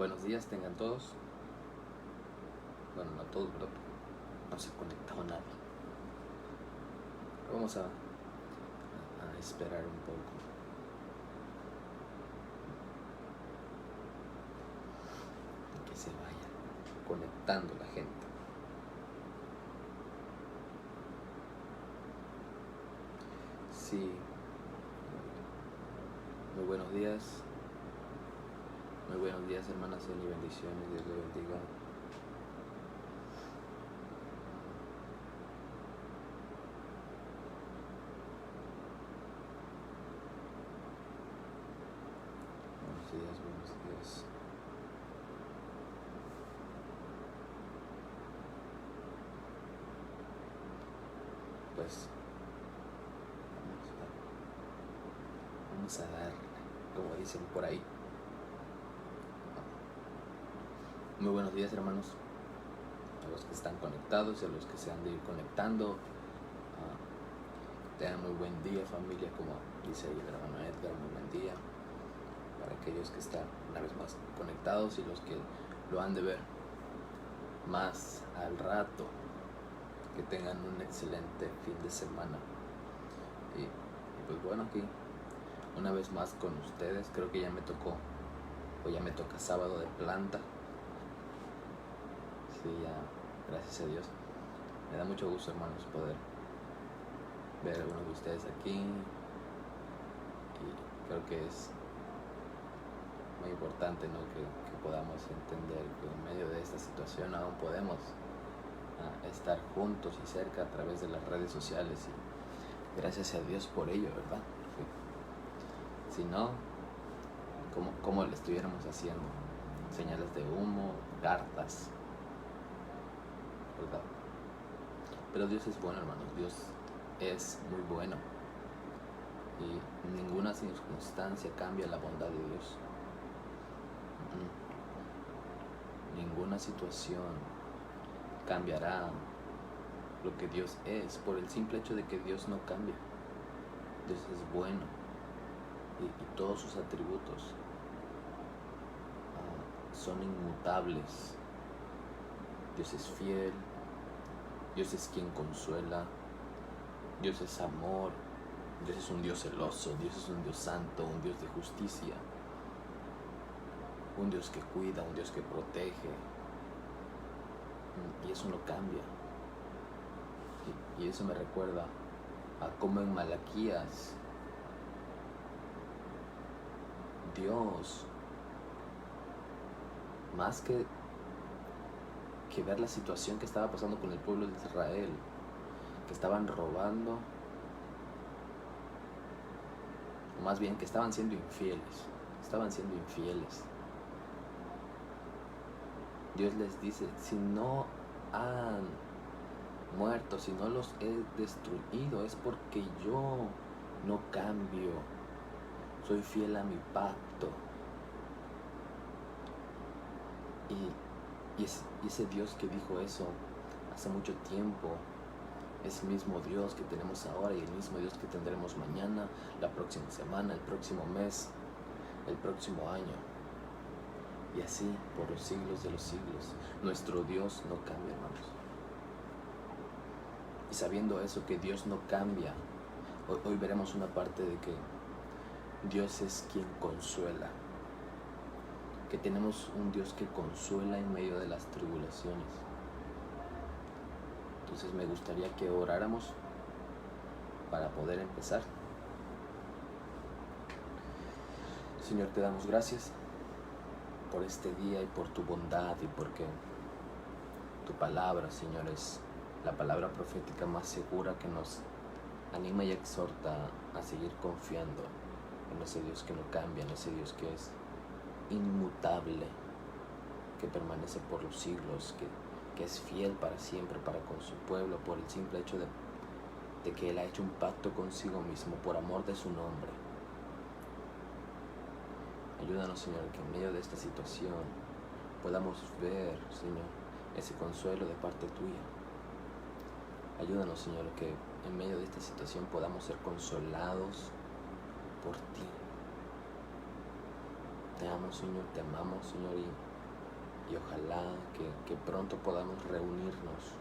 Buenos días tengan todos. Bueno, no todos, ¿verdad? No se ha conectado nadie. Vamos a esperar un poco. Que se vaya conectando la gente. Sí. Muy buenos días. Muy buenos días, hermanas, y bendiciones. Dios le bendiga. Buenos días, buenos días. Pues vamos a dar, como dicen por ahí. Muy buenos días, hermanos, a los que están conectados y a los que se han de ir conectando. Tengan muy buen día, familia, como dice ahí el hermano Edgar, muy buen día para aquellos que están una vez más conectados y los que lo han de ver más al rato. Que tengan un excelente fin de semana. Y pues bueno, aquí una vez más con ustedes. Creo que ya me tocó, o ya me toca sábado de planta. Sí, ya, gracias a Dios. Me da mucho gusto, hermanos, poder ver a algunos de ustedes aquí. Y creo que es muy importante, ¿no? que podamos entender que en medio de esta situación aún podemos estar juntos y cerca a través de las redes sociales, y gracias a Dios por ello, ¿verdad? Si no, ¿cómo le estuviéramos haciendo? Señales de humo, cartas, ¿verdad? Pero Dios es bueno, hermanos. Dios es muy bueno y ninguna circunstancia cambia la bondad de Dios. Ninguna situación cambiará lo que Dios es por el simple hecho de que Dios no cambia. Dios es bueno y todos sus atributos son inmutables. Dios es fiel, Dios es quien consuela, Dios es amor, Dios es un Dios celoso, Dios es un Dios santo, un Dios de justicia, un Dios que cuida, un Dios que protege, y eso no cambia. Y eso me recuerda a cómo en Malaquías Dios, más que ver la situación que estaba pasando con el pueblo de Israel, que estaban robando, o más bien que estaban siendo infieles. Dios les dice: si no han muerto, si no los he destruido, es porque yo no cambio, soy fiel a mi pacto. Y ese Dios que dijo eso hace mucho tiempo es el mismo Dios que tenemos ahora y el mismo Dios que tendremos mañana, la próxima semana, el próximo mes, el próximo año, y así por los siglos de los siglos. Nuestro Dios no cambia, hermanos. Y sabiendo eso, que Dios no cambia, hoy veremos una parte de que Dios es quien consuela, que tenemos un Dios que consuela en medio de las tribulaciones. Entonces me gustaría que oráramos para poder empezar. Señor, te damos gracias por este día y por tu bondad, y porque tu palabra, Señor, es la palabra profética más segura que nos anima y exhorta a seguir confiando en ese Dios que no cambia, en ese Dios que es inmutable, que permanece por los siglos, que es fiel para siempre para con su pueblo, por el simple hecho de que Él ha hecho un pacto consigo mismo por amor de su nombre. Ayúdanos, Señor, que en medio de esta situación podamos ver, Señor, ese consuelo de parte tuya. Ayúdanos, Señor, que en medio de esta situación podamos ser consolados por ti. Te amo, Señor, te amamos, Señor, y y ojalá que pronto podamos reunirnos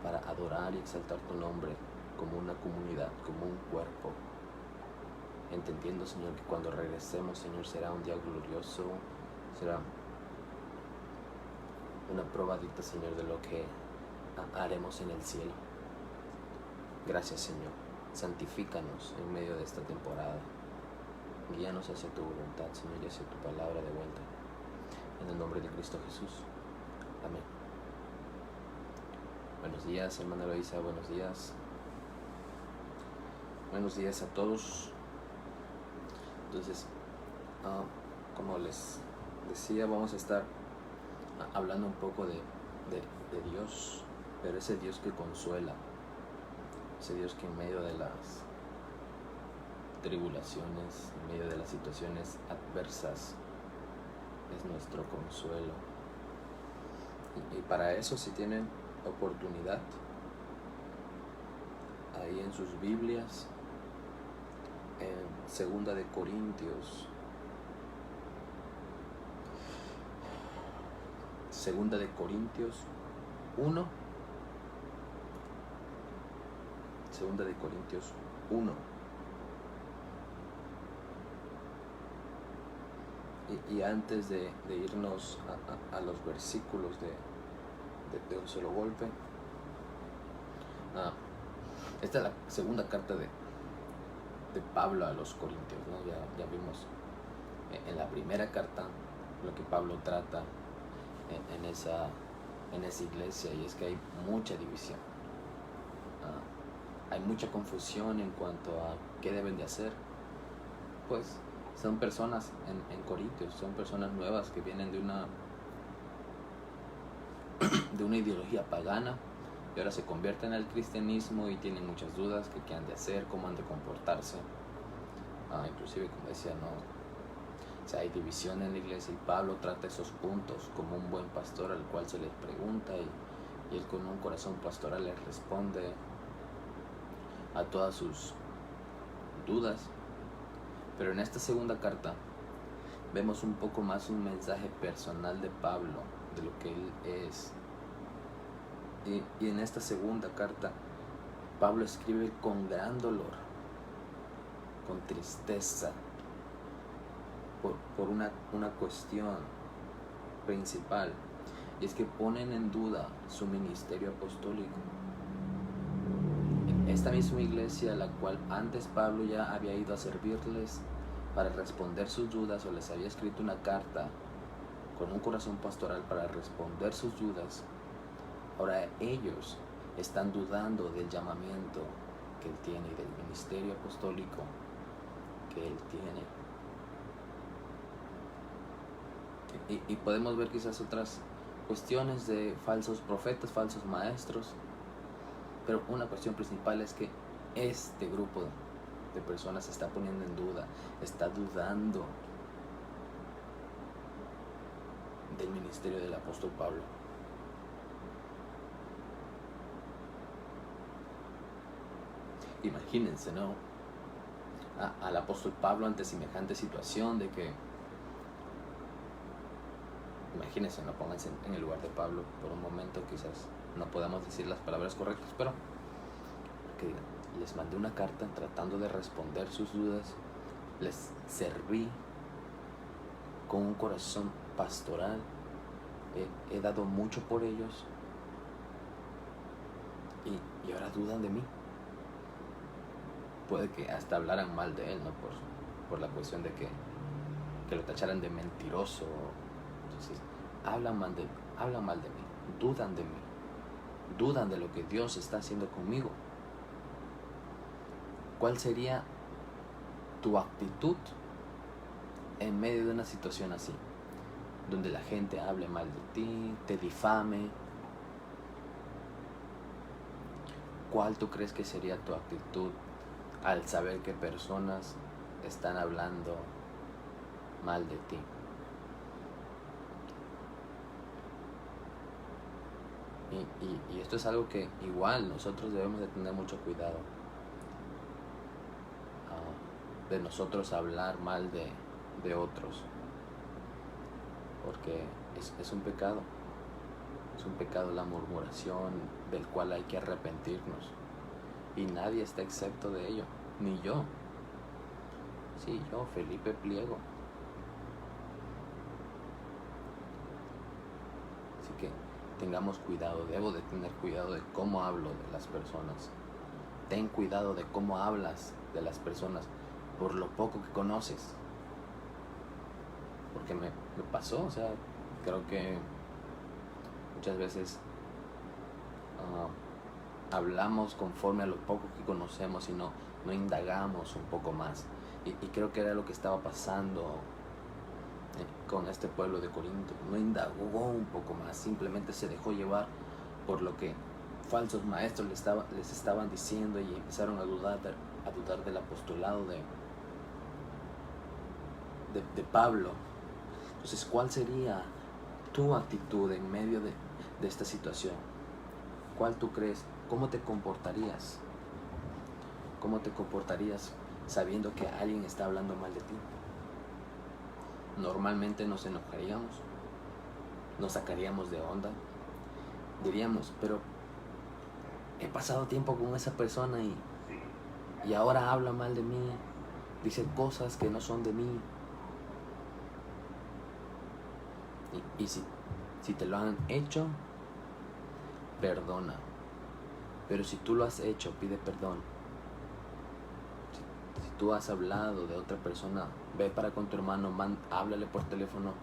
para adorar y exaltar tu nombre como una comunidad, como un cuerpo, entendiendo, Señor, que cuando regresemos, Señor, será un día glorioso, será una probadita, Señor, de lo que haremos en el cielo. Gracias, Señor. Santifícanos en medio de esta temporada. Guíanos hacia tu voluntad, Señor, y hacia tu palabra de vuelta. En el nombre de Cristo Jesús. Amén. Buenos días, hermana Eloisa. Buenos días. Buenos días a todos. Entonces, como les decía, vamos a estar hablando un poco de Dios, pero ese Dios que consuela, ese Dios que en medio de las tribulaciones, en medio de las situaciones adversas, es nuestro consuelo. Y para eso, si tienen oportunidad, ahí en sus Biblias, en Segunda de Corintios, Segunda de Corintios 1, Segunda de Corintios 1. Y antes de irnos a los versículos de un solo golpe, esta es la segunda carta de Pablo a los Corintios, ¿no? Ya vimos en la primera carta lo que Pablo trata en esa iglesia, y es que hay mucha división, hay mucha confusión en cuanto a qué deben de hacer. Pues son personas en Corintios, son personas nuevas que vienen de una ideología pagana y ahora se convierten al cristianismo y tienen muchas dudas que qué han de hacer, cómo han de comportarse. Inclusive, como decía, o sea, hay división en la iglesia, y Pablo trata esos puntos como un buen pastor al cual se les pregunta, y él con un corazón pastoral les responde a todas sus dudas. Pero en esta segunda carta vemos un poco más un mensaje personal de Pablo, de lo que él es. Y en esta segunda carta, Pablo escribe con gran dolor, con tristeza, por una cuestión principal, y es que ponen en duda su ministerio apostólico. Esta misma iglesia, la cual antes Pablo ya había ido a servirles para responder sus dudas, o les había escrito una carta con un corazón pastoral para responder sus dudas, ahora ellos están dudando del llamamiento que él tiene y del ministerio apostólico que él tiene. Y podemos ver quizás otras cuestiones de falsos profetas, falsos maestros, pero una cuestión principal es que este grupo de personas se está poniendo en duda, está dudando del ministerio del apóstol Pablo. Imagínense, ¿no? Al apóstol Pablo ante semejante situación de que, imagínense, no pónganse en el lugar de Pablo por un momento, quizás no podamos decir las palabras correctas, pero que digan, les mandé una carta tratando de responder sus dudas, les serví con un corazón pastoral, he dado mucho por ellos, y ahora dudan de mí. Puede que hasta hablaran mal de él, ¿no? Por la cuestión de que lo tacharan de mentiroso. Entonces, hablan mal de mí, dudan de lo que Dios está haciendo conmigo. ¿Cuál sería tu actitud en medio de una situación así, donde la gente hable mal de ti, te difame? ¿Cuál tú crees que sería tu actitud al saber que personas están hablando mal de ti? Y esto es algo que igual nosotros debemos de tener mucho cuidado, de nosotros hablar mal de otros. porque es un pecado. Es un pecado la murmuración, del cual hay que arrepentirnos. Y nadie está excepto de ello, ni yo. Sí, yo, Felipe Pliego. Así que tengamos cuidado, debo de tener cuidado de cómo hablo de las personas. Ten cuidado de cómo hablas de las personas por lo poco que conoces. Porque me pasó, o sea, creo que muchas veces hablamos conforme a lo poco que conocemos y no indagamos un poco más. Y creo que era lo que estaba pasando con este pueblo de Corinto. No indagó un poco más, simplemente se dejó llevar por lo que falsos maestros les estaban diciendo, y empezaron a dudar del apostolado de Pablo. Entonces, ¿cuál sería tu actitud en medio de esta situación? ¿Cuál tú crees? ¿Cómo te comportarías? ¿Cómo te comportarías sabiendo que alguien está hablando mal de ti? Normalmente nos enojaríamos, nos sacaríamos de onda, diríamos, pero he pasado tiempo con esa persona y ahora habla mal de mí, dice cosas que no son de mí. Y si te lo han hecho, perdona. Pero si tú lo has hecho, pide perdón. Si tú has hablado de otra persona, ve para con tu hermano, háblale por teléfono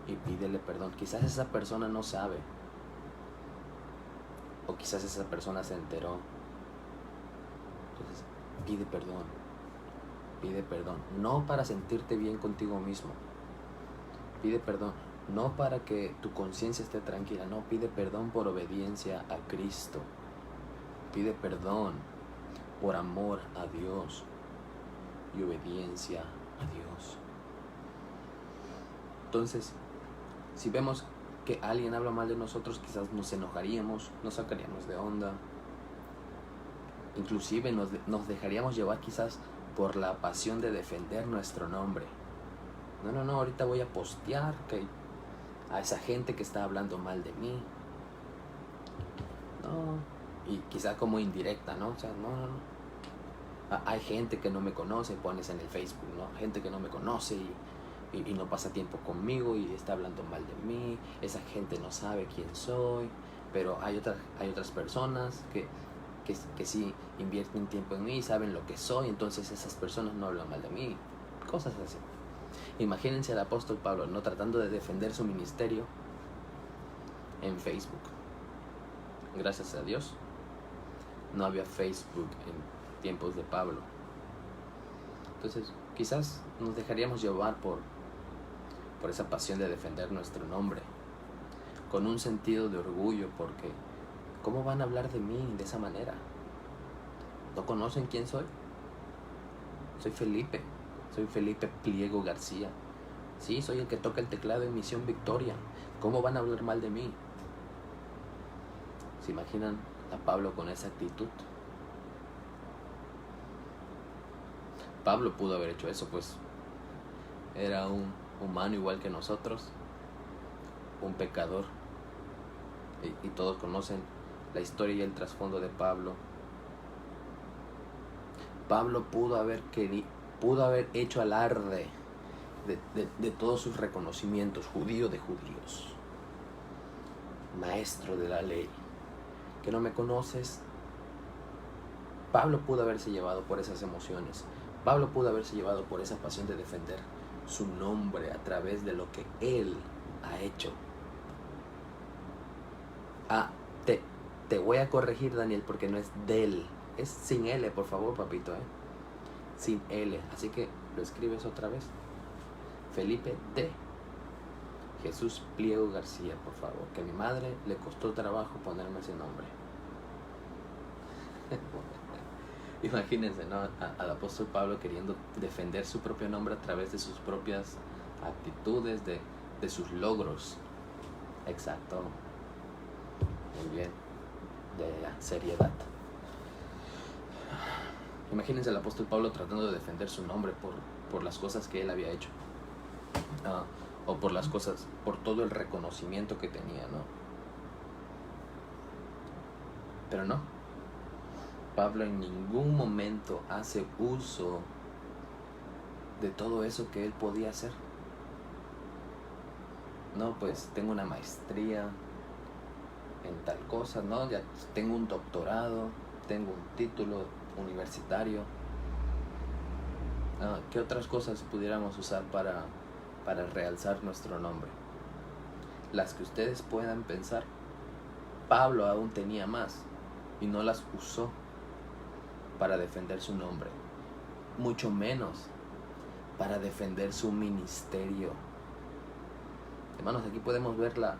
y pídele perdón. Quizás esa persona no sabe, o quizás esa persona se enteró. Entonces, pide perdón. Pide perdón. No para sentirte bien contigo mismo. Pide perdón. No para que tu conciencia esté tranquila. No, pide perdón por obediencia a Cristo. Pide perdón por amor a Dios y obediencia a Dios. Entonces, si vemos que alguien habla mal de nosotros, quizás nos enojaríamos, nos sacaríamos de onda. Inclusive nos dejaríamos llevar quizás por la pasión de defender nuestro nombre. No, ahorita voy a postear que a esa gente que está hablando mal de mí. No. Y quizás como indirecta, ¿no? O sea, no. Hay gente que no me conoce, pones en el Facebook, ¿no? Gente que no me conoce y no pasa tiempo conmigo y está hablando mal de mí. Esa gente no sabe quién soy. Pero hay otras personas que sí invierten tiempo en mí y saben lo que soy. Entonces esas personas no hablan mal de mí. Cosas así. Imagínense al apóstol Pablo, ¿no? Tratando de defender su ministerio en Facebook. Gracias a Dios no había Facebook en tiempos de Pablo. Entonces quizás nos dejaríamos llevar por esa pasión de defender nuestro nombre, con un sentido de orgullo, porque ¿cómo van a hablar de mí de esa manera? ¿No conocen quién soy? Soy Felipe Pliego García. Sí, soy el que toca el teclado en Misión Victoria. ¿Cómo van a hablar mal de mí? ¿Se imaginan a Pablo con esa actitud? Pablo pudo haber hecho eso, pues era un humano igual que nosotros, un pecador, y todos conocen la historia y el trasfondo de Pablo. Pablo pudo haber hecho alarde de todos sus reconocimientos, judío de judíos, maestro de la ley. Que no me conoces. Pablo pudo haberse llevado por esas emociones. Pablo pudo haberse llevado por esa pasión de defender su nombre a través de lo que él ha hecho. Te voy a corregir, Daniel, porque no es del, es sin L, por favor, papito, sin L. Así que lo escribes otra vez. Felipe de Jesús Pliego García, por favor, que a mi madre le costó trabajo ponerme ese nombre. Imagínense, ¿no? Al apóstol Pablo queriendo defender su propio nombre a través de sus propias actitudes, de sus logros. Exacto. Muy bien. De la seriedad. Imagínense al apóstol Pablo tratando de defender su nombre por las cosas que él había hecho. o por las cosas, por todo el reconocimiento que tenía, ¿no? Pero no, Pablo en ningún momento hace uso de todo eso que él podía hacer. No, pues tengo una maestría en tal cosa, ¿no? Ya tengo un doctorado, tengo un título universitario. ¿Qué otras cosas pudiéramos usar para realzar nuestro nombre? Las que ustedes puedan pensar. Pablo aún tenía más y no las usó para defender su nombre, mucho menos para defender su ministerio. Hermanos, aquí podemos ver la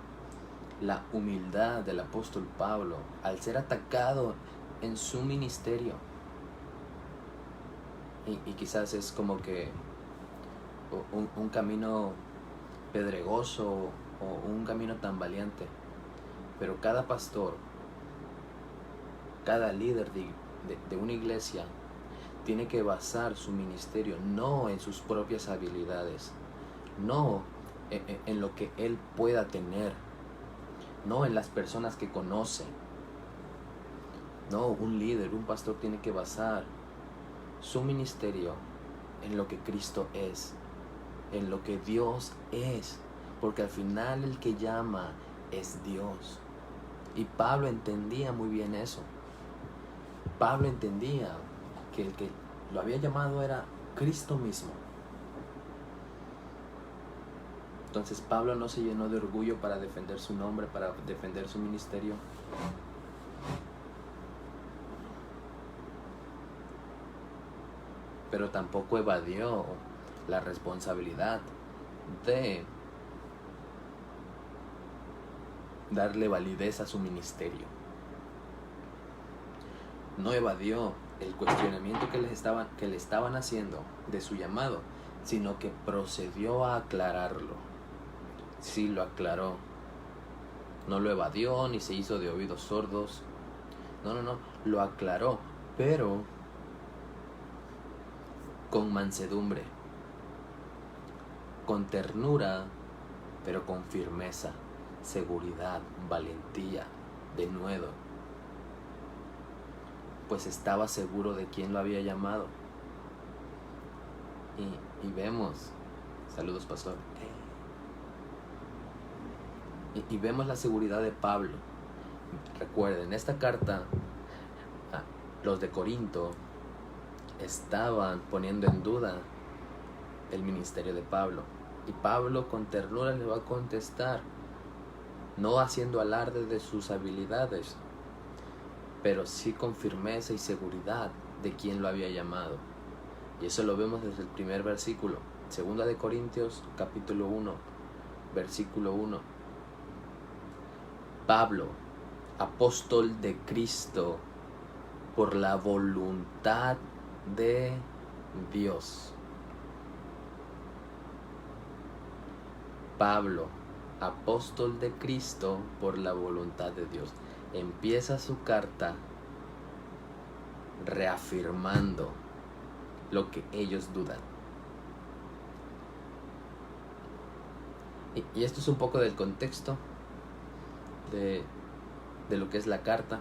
humildad del apóstol Pablo al ser atacado en su ministerio. Y quizás es como que un camino pedregoso o un camino tan valiente, pero cada pastor, cada líder de una iglesia tiene que basar su ministerio no en sus propias habilidades, no en lo que él pueda tener, no en las personas que conoce. No, un líder, un pastor tiene que basar su ministerio en lo que Cristo es, en lo que Dios es, porque al final el que llama es Dios. Y Pablo entendía muy bien eso. Pablo entendía que el que lo había llamado era Cristo mismo. Entonces Pablo no se llenó de orgullo para defender su nombre, para defender su ministerio. Pero tampoco evadió la responsabilidad de darle validez a su ministerio. No evadió el cuestionamiento que le estaban haciendo de su llamado, sino que procedió a aclararlo. Sí, lo aclaró. No lo evadió ni se hizo de oídos sordos. No, lo aclaró, pero con mansedumbre, con ternura, pero con firmeza, seguridad, valentía, denuedo, pues estaba seguro de quién lo había llamado. Y vemos, saludos pastor, y vemos la seguridad de Pablo. Recuerden, esta carta, los de Corinto estaban poniendo en duda el ministerio de Pablo, y Pablo con ternura le va a contestar, no haciendo alarde de sus habilidades, pero sí con firmeza y seguridad de quién lo había llamado. Y eso lo vemos desde el primer versículo, 2 de Corintios capítulo 1, versículo 1. Pablo, apóstol de Cristo, por la voluntad de Dios. Pablo, apóstol de Cristo, por la voluntad de Dios. Empieza su carta reafirmando lo que ellos dudan. Y esto es un poco del contexto de lo que es la carta.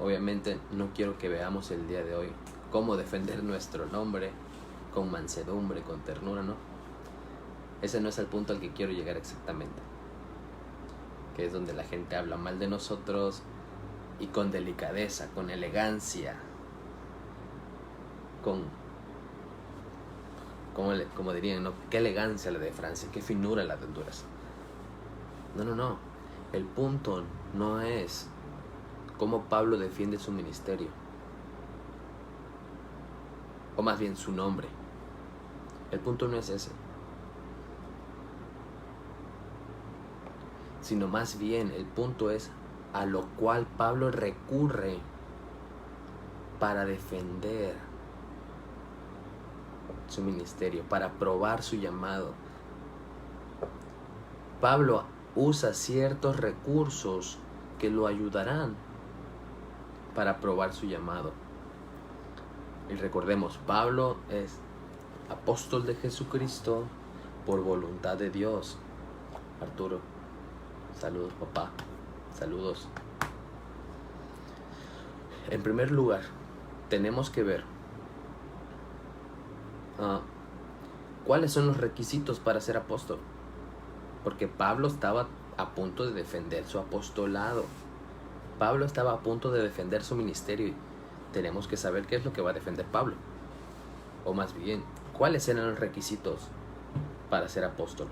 Obviamente no quiero que veamos el día de hoy cómo defender nuestro nombre con mansedumbre, con ternura, ¿no? Ese no es el punto al que quiero llegar exactamente, que es donde la gente habla mal de nosotros y con delicadeza, con elegancia, como dirían, ¿no? Qué elegancia la de Francia, qué finura la de Honduras. No. El punto no es cómo Pablo defiende su ministerio, o más bien su nombre. El punto no es ese, sino más bien el punto es a lo cual Pablo recurre para defender su ministerio, para probar su llamado. Pablo usa ciertos recursos que lo ayudarán para probar su llamado. Y recordemos, Pablo es apóstol de Jesucristo por voluntad de Dios. Arturo, saludos papá, saludos. En primer lugar, tenemos que ver cuáles son los requisitos para ser apóstol. Porque Pablo estaba a punto de defender su apostolado. Pablo estaba a punto de defender su ministerio. Y tenemos que saber qué es lo que va a defender Pablo. O más bien, cuáles eran los requisitos para ser apóstol.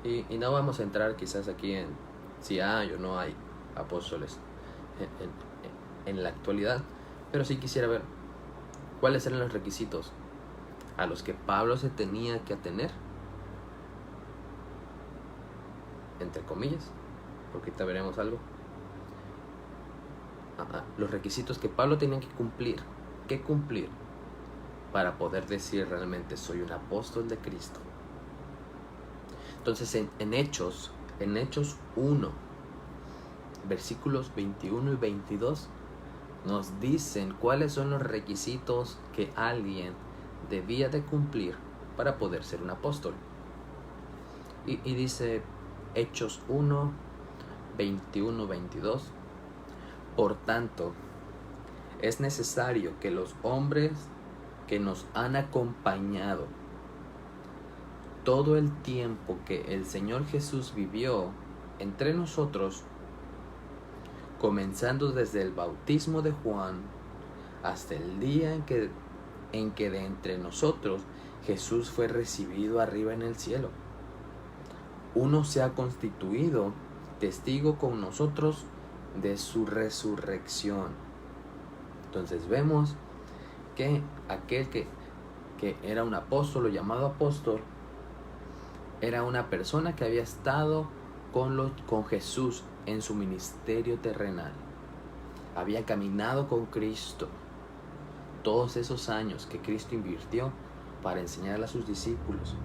Y no vamos a entrar quizás aquí en si hay o no hay apóstoles en la actualidad. Pero sí quisiera ver cuáles eran los requisitos a los que Pablo se tenía que atener, entre comillas, porque ahorita veremos algo. Los requisitos que Pablo tenía que cumplir para poder decir realmente soy un apóstol de Cristo. Entonces en Hechos 1, versículos 21 y 22, nos dicen cuáles son los requisitos que alguien debía de cumplir para poder ser un apóstol. Y dice Hechos 1, 21, 22, por tanto, es necesario que los hombres que nos han acompañado todo el tiempo que el Señor Jesús vivió entre nosotros, comenzando desde el bautismo de Juan hasta el día en que de entre nosotros Jesús fue recibido arriba en el cielo, uno se ha constituido testigo con nosotros de su resurrección. Entonces vemos que aquel que era un apóstol o llamado apóstol era una persona que había estado con Jesús en su ministerio terrenal. Había caminado con Cristo todos esos años que Cristo invirtió para enseñarle a sus discípulos,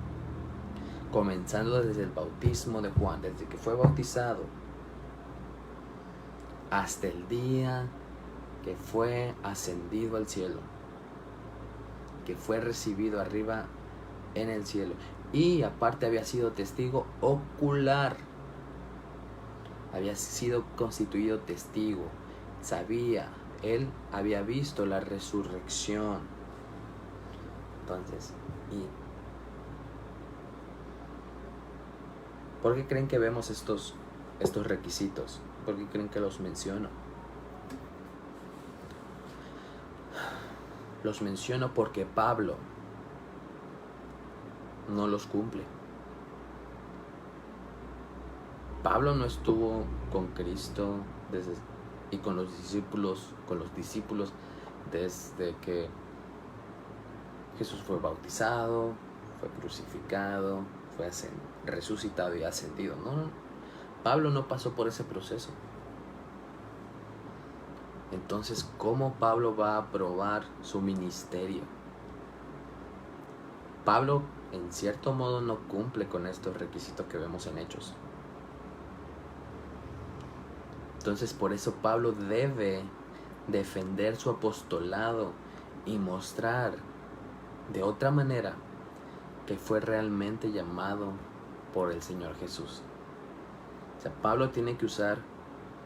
comenzando desde el bautismo de Juan, desde que fue bautizado hasta el día que fue ascendido al cielo, que fue recibido arriba en el cielo. Y aparte había sido testigo ocular, había sido constituido testigo, él había visto la resurrección. Entonces, ¿por qué creen que vemos estos requisitos? ¿Por qué creen que los menciono? Los menciono porque Pablo no los cumple. Pablo no estuvo con Cristo y con los discípulos desde que Jesús fue bautizado, fue crucificado, fue resucitado y ascendido. No, Pablo no pasó por ese proceso. Entonces, ¿cómo Pablo va a probar su ministerio? Pablo, en cierto modo, no cumple con estos requisitos que vemos en Hechos. Entonces, por eso Pablo debe defender su apostolado y mostrar de otra manera que fue realmente llamado por el Señor Jesús. O sea, Pablo tiene que usar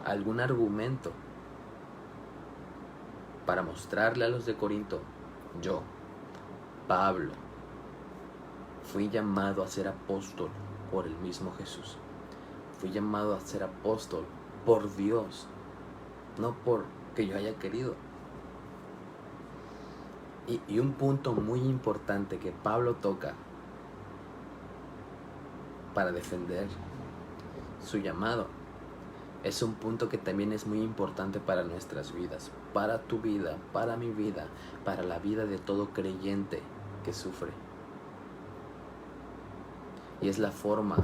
algún argumento para mostrarle a los de Corinto: yo, Pablo, fui llamado a ser apóstol por el mismo Jesús. Fui llamado a ser apóstol por Dios, no porque yo haya querido. Y un punto muy importante que Pablo toca para defender su llamado es un punto que también es muy importante para nuestras vidas, para tu vida, para mi vida, para la vida de todo creyente que sufre. Y es la forma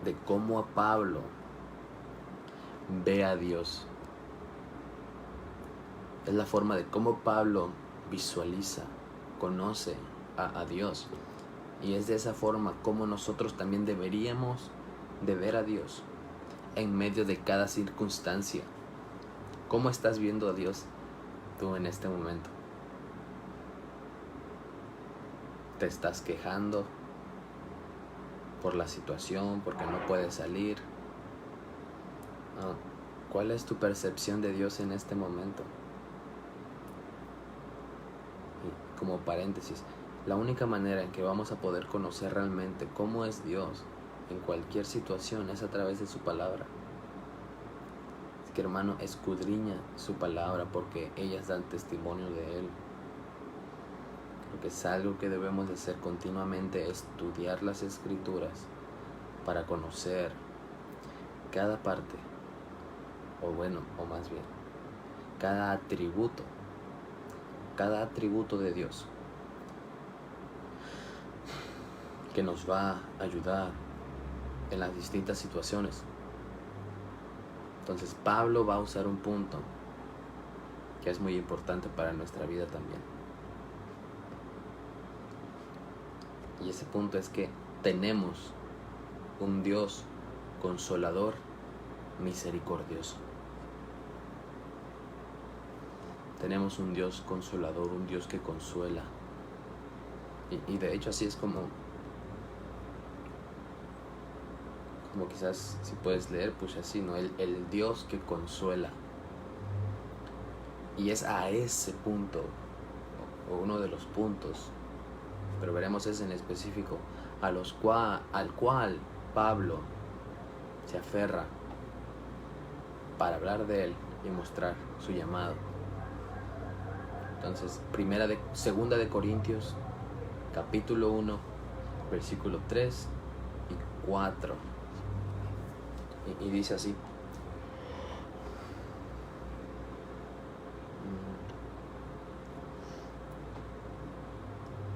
de cómo a Pablo ve a Dios. Es la forma de cómo Pablo visualiza, conoce a Dios. Y es de esa forma como nosotros también deberíamos de ver a Dios en medio de cada circunstancia. ¿Cómo estás viendo a Dios tú en este momento? te estás quejando por la situación, porque no puedes salir. ¿Cuál es tu percepción de Dios en este momento? Y como paréntesis, la única manera en que vamos a poder conocer realmente cómo es Dios en cualquier situación es a través de su palabra. Así que, hermano, escudriña su palabra, porque ellas dan testimonio de Él. Creo que es algo que debemos de hacer continuamente, estudiar las Escrituras para conocer cada parte, o más bien, cada atributo de Dios, que nos va a ayudar en las distintas situaciones. Entonces Pablo va a usar un punto que es muy importante para nuestra vida también. Y ese punto es que tenemos un Dios consolador, misericordioso. Tenemos un Dios consolador, un Dios que consuela. Y de hecho así es como quizás si puedes leer, pues así, ¿no? El Dios que consuela. Y es a ese punto, o uno de los puntos, pero veremos ese en específico, al cual Pablo se aferra para hablar de él y mostrar su llamado. Entonces, segunda de Corintios, capítulo 1, versículo 3 y 4. Y dice así: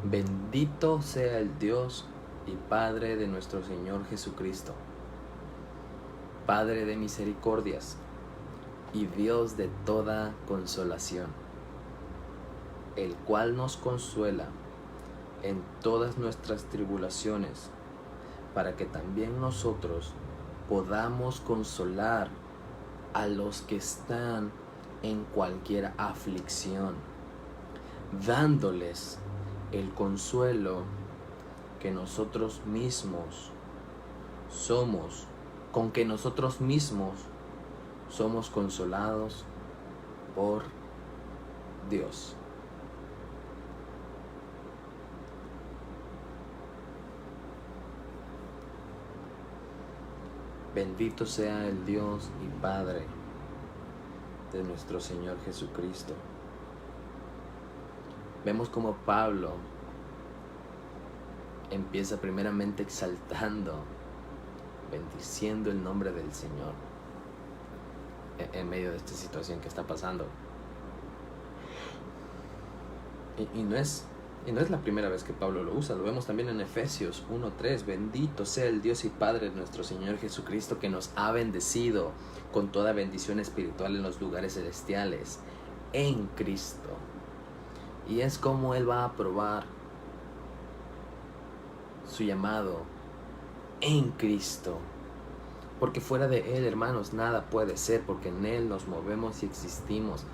bendito sea el Dios y Padre de nuestro Señor Jesucristo, Padre de misericordias y Dios de toda consolación, el cual nos consuela en todas nuestras tribulaciones, para que también nosotros podamos consolar a los que están en cualquier aflicción, dándoles el consuelo que nosotros mismos con que nosotros mismos somos consolados por Dios. Bendito sea el Dios y Padre de nuestro Señor Jesucristo. Vemos como Pablo empieza primeramente exaltando, bendiciendo el nombre del Señor en medio de esta situación que está pasando. Y no es la primera vez que Pablo lo usa. Lo vemos también en Efesios 1:3. Bendito sea el Dios y Padre de nuestro Señor Jesucristo, que nos ha bendecido con toda bendición espiritual en los lugares celestiales en Cristo. Y es como Él va a probar su llamado en Cristo. Porque fuera de Él, hermanos, nada puede ser, porque en Él nos movemos y existimos.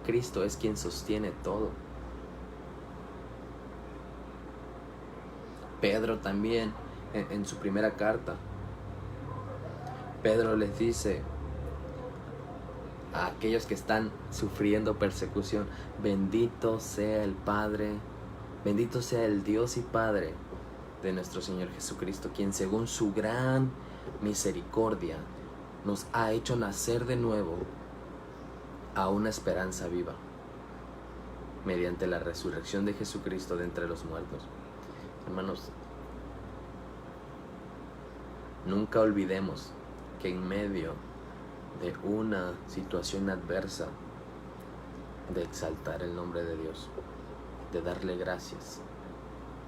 Cristo es quien sostiene todo. Pedro también, en su primera carta, Pedro les dice a aquellos que están sufriendo persecución: bendito sea el Padre, bendito sea el Dios y Padre de nuestro Señor Jesucristo, quien según su gran misericordia nos ha hecho nacer de nuevo a una esperanza viva, mediante la resurrección de Jesucristo de entre los muertos. Hermanos, nunca olvidemos que en medio de una situación adversa, de exaltar el nombre de Dios, de darle gracias,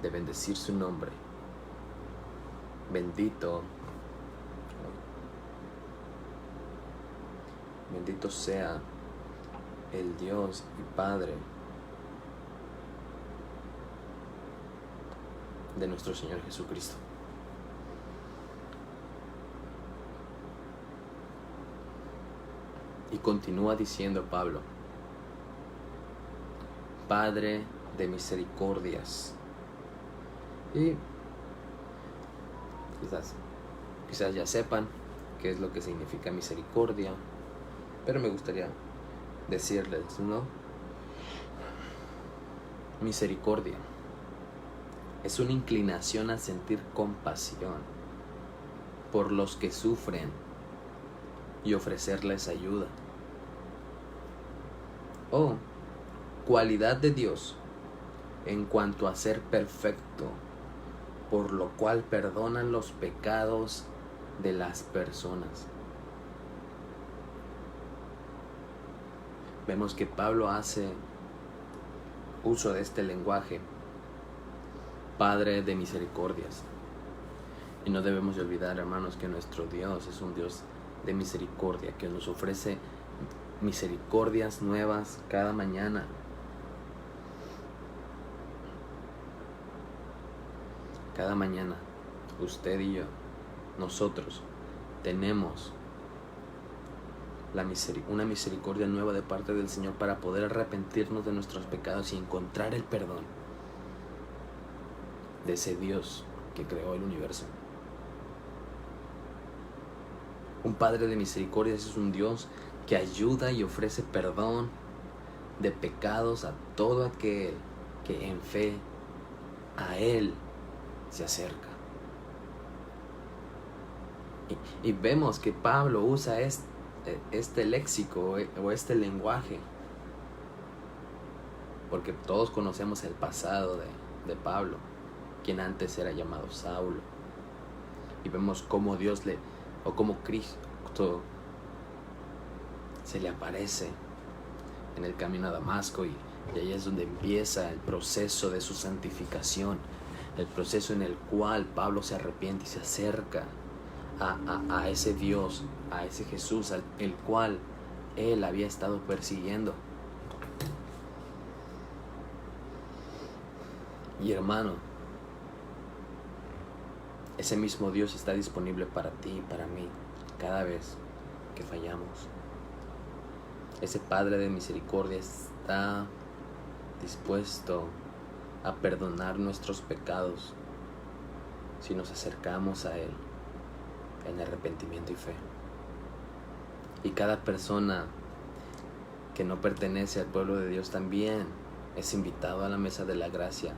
de bendecir su nombre. Bendito sea el Dios y Padre de nuestro Señor Jesucristo. Y continúa diciendo Pablo: Padre de misericordias Y quizás ya sepan qué es lo que significa misericordia, pero me gustaría decirles, ¿no? Misericordia es una inclinación a sentir compasión por los que sufren y ofrecerles ayuda. O cualidad de Dios en cuanto a ser perfecto, por lo cual perdonan los pecados de las personas. Vemos que Pablo hace uso de este lenguaje, Padre de misericordias. Y no debemos de olvidar, hermanos, que nuestro Dios es un Dios de misericordia, que nos ofrece misericordias nuevas cada mañana. Cada mañana, usted y yo, nosotros, tenemos una misericordia nueva de parte del Señor para poder arrepentirnos de nuestros pecados y encontrar el perdón de ese Dios que creó el universo. Un Padre de misericordia es un Dios que ayuda y ofrece perdón de pecados a todo aquel que en fe a Él se acerca. Y vemos que Pablo usa este léxico o este lenguaje, porque todos conocemos el pasado de Pablo, quien antes era llamado Saulo, y vemos cómo cómo Cristo se le aparece en el camino a Damasco, y ahí es donde empieza el proceso de su santificación, el proceso en el cual Pablo se arrepiente y se acerca a ese Dios, a ese Jesús, el cual él había estado persiguiendo. Y hermano, ese mismo Dios está disponible para ti y para mí cada vez que fallamos. Ese Padre de misericordia está dispuesto a perdonar nuestros pecados si nos acercamos a Él en arrepentimiento y fe. Y cada persona que no pertenece al pueblo de Dios también es invitado a la mesa de la gracia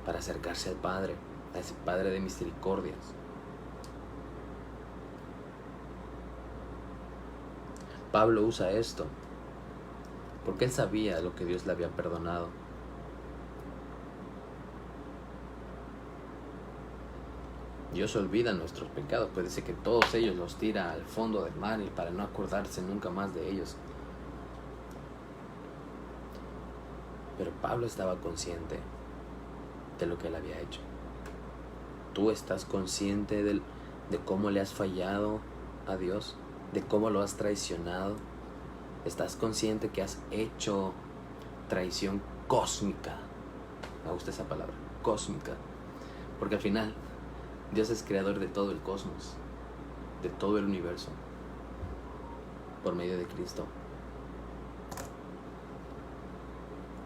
para acercarse al Padre, a ese Padre de misericordias. Pablo usa esto porque él sabía lo que Dios le había perdonado. Dios olvida nuestros pecados, pues dice que todos ellos los tira al fondo del mar y para no acordarse nunca más de ellos. Pero Pablo estaba consciente de lo que él había hecho. ¿Tú estás consciente de cómo le has fallado a Dios? ¿De cómo lo has traicionado? ¿Estás consciente que has hecho traición cósmica? Me gusta esa palabra, cósmica. Porque al final, Dios es creador de todo el cosmos, de todo el universo, por medio de Cristo.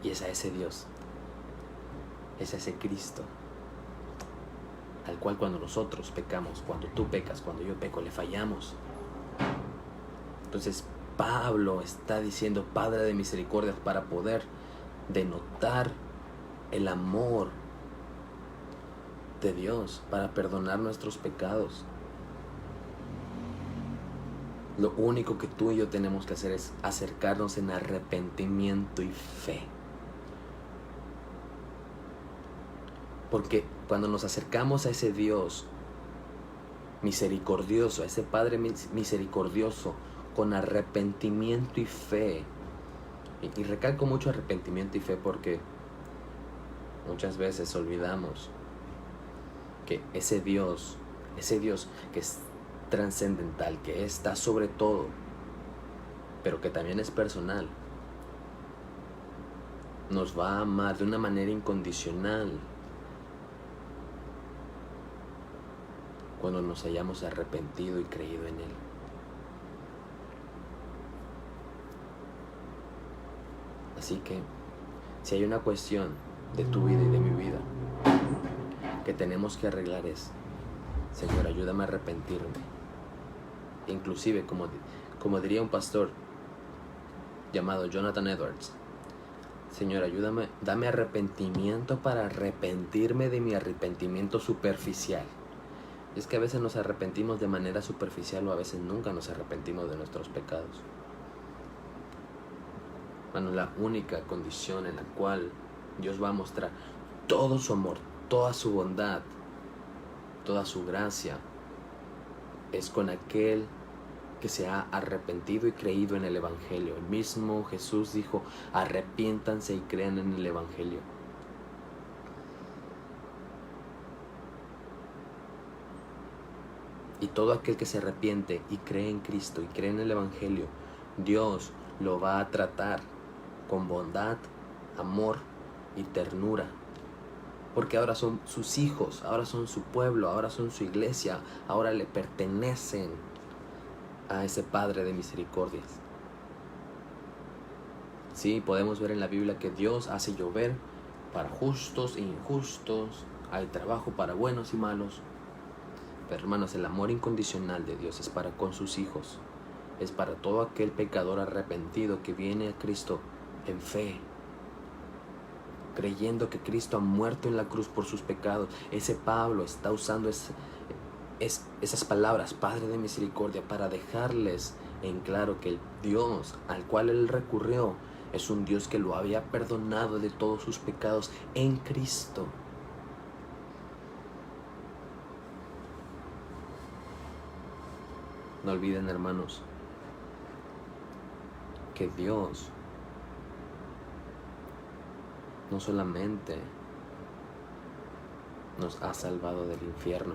Y es a ese Dios, es a ese Cristo, al cual cuando nosotros pecamos, cuando tú pecas, cuando yo peco, le fallamos. Entonces Pablo está diciendo Padre de misericordia para poder denotar el amor de Dios, para perdonar nuestros pecados. Lo único que tú y yo tenemos que hacer es acercarnos en arrepentimiento y fe. Porque cuando nos acercamos a ese Dios misericordioso, a ese Padre misericordioso, con arrepentimiento y fe, y recalco mucho arrepentimiento y fe porque muchas veces olvidamos que ese Dios que es trascendental, que está sobre todo, pero que también es personal, nos va a amar de una manera incondicional cuando nos hayamos arrepentido y creído en Él. Así que, si hay una cuestión de tu vida y de mi vida que tenemos que arreglar es: Señor, ayúdame a arrepentirme. Inclusive, como diría un pastor llamado Jonathan Edwards, Señor, ayúdame, dame arrepentimiento para arrepentirme de mi arrepentimiento superficial. Y es que a veces nos arrepentimos de manera superficial, o a veces nunca nos arrepentimos de nuestros pecados. Bueno, la única condición en la cual Dios va a mostrar todo su amor, toda su bondad, toda su gracia, es con aquel que se ha arrepentido y creído en el Evangelio. El mismo Jesús dijo: arrepiéntanse y crean en el Evangelio. Y todo aquel que se arrepiente y cree en Cristo y cree en el Evangelio, Dios lo va a tratar con bondad, amor y ternura. Porque ahora son sus hijos, ahora son su pueblo, ahora son su iglesia, ahora le pertenecen a ese Padre de misericordias. Sí, podemos ver en la Biblia que Dios hace llover para justos e injustos, hay trabajo para buenos y malos. Pero hermanos, el amor incondicional de Dios es para con sus hijos, es para todo aquel pecador arrepentido que viene a Cristo en fe, creyendo que Cristo ha muerto en la cruz por sus pecados. Ese Pablo está usando esas palabras, Padre de misericordia, para dejarles en claro que el Dios al cual él recurrió es un Dios que lo había perdonado de todos sus pecados en Cristo. No olviden, hermanos, que Dios no solamente nos ha salvado del infierno,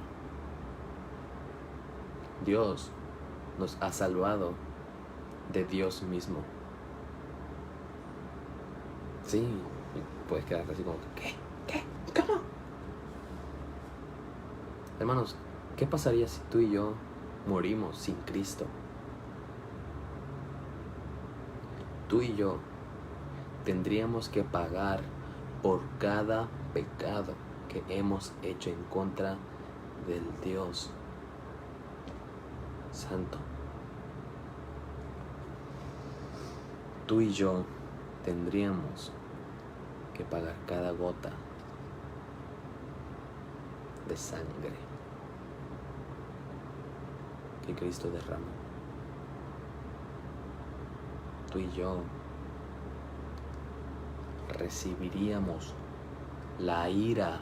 Dios nos ha salvado de Dios mismo. Sí, puedes quedarte así como que, ¿qué? ¿Cómo? Hermanos, ¿qué pasaría si tú y yo morimos sin Cristo? Tú y yo tendríamos que pagar por cada pecado que hemos hecho en contra del Dios Santo. Tú y yo tendríamos que pagar cada gota de sangre que Cristo derramó. Tú y yo recibiríamos la ira,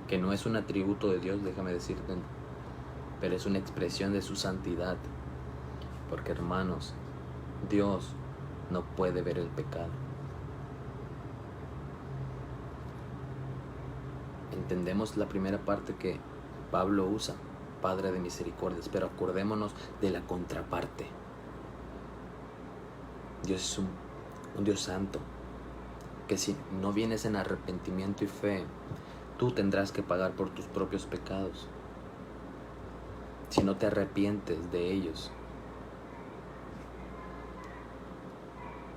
que no es un atributo de Dios, déjame decirte, pero es una expresión de su santidad. Porque, hermanos, Dios no puede ver el pecado. Entendemos la primera parte que Pablo usa, Padre de misericordias, pero acordémonos de la contraparte. Dios es un Dios santo, que si no vienes en arrepentimiento y fe, tú tendrás que pagar por tus propios pecados. Si no te arrepientes de ellos.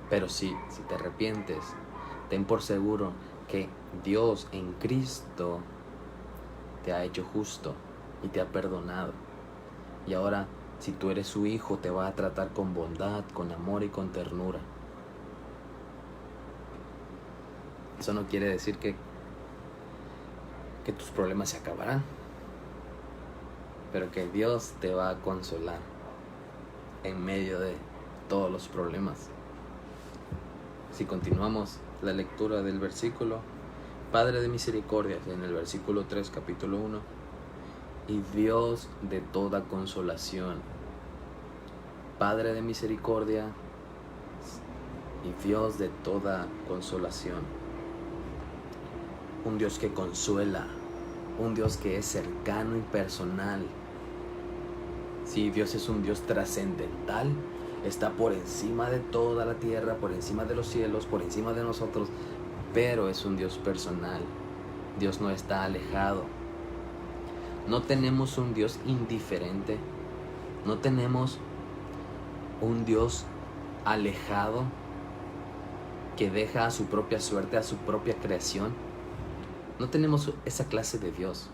Pero si te arrepientes, ten por seguro que Dios en Cristo te ha hecho justo y te ha perdonado. Y ahora, si tú eres su hijo, te va a tratar con bondad, con amor y con ternura. Eso no quiere decir que tus problemas se acabarán, pero que Dios te va a consolar en medio de todos los problemas. Si continuamos la lectura del versículo, Padre de misericordia, en el versículo 3, capítulo 1, y Dios de toda consolación. Padre de misericordia y Dios de toda consolación. Un Dios que consuela, un Dios que es cercano y personal. Sí, Dios es un Dios trascendental, está por encima de toda la tierra, por encima de los cielos, por encima de nosotros, pero es un Dios personal. Dios no está alejado. No tenemos un Dios indiferente, no tenemos un Dios alejado, que deja a su propia suerte, a su propia creación. No tenemos esa clase de Dios